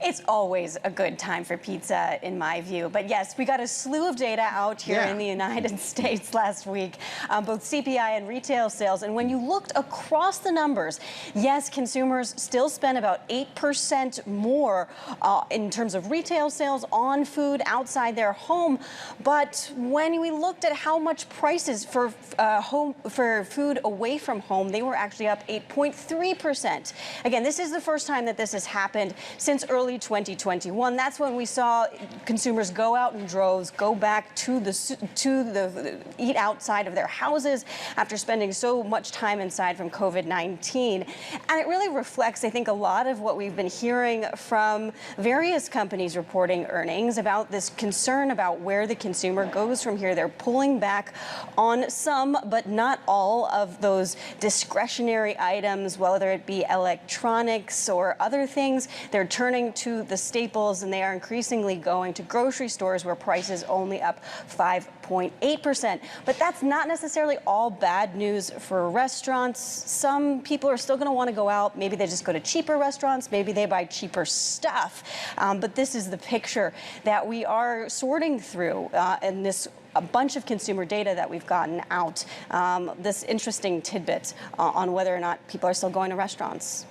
It's always a good time for pizza, in my view. But yes, we got a slew of data out here in the United States last week, both CPI and retail sales. And when you looked across the numbers, yes, consumers still spend about 8% more in terms of retail sales on food outside their home. But when we looked at how much prices for food away from home, they were actually up 8.3%. Again, this is the first time that this has happened since early 2021. That's when we saw consumers go out in droves, go back to the eat outside of their houses after spending so much time inside from COVID-19. And it really reflects, I think, a lot of what we've been hearing from various companies reporting earnings about this concern about where the consumer goes from here. They're pulling back on some, but not all of those discretionary items, whether it be electronics or other things. They're turning to the staples, and they are increasingly going to grocery stores where prices only up 5.8%. But that's not necessarily all bad news for restaurants. Some people are still going to want to go out. Maybe they just go to cheaper restaurants. Maybe they buy cheaper stuff. But this is the picture that we are sorting through in this a bunch of consumer data that we've gotten out. This interesting tidbit on whether or not people are still going to restaurants.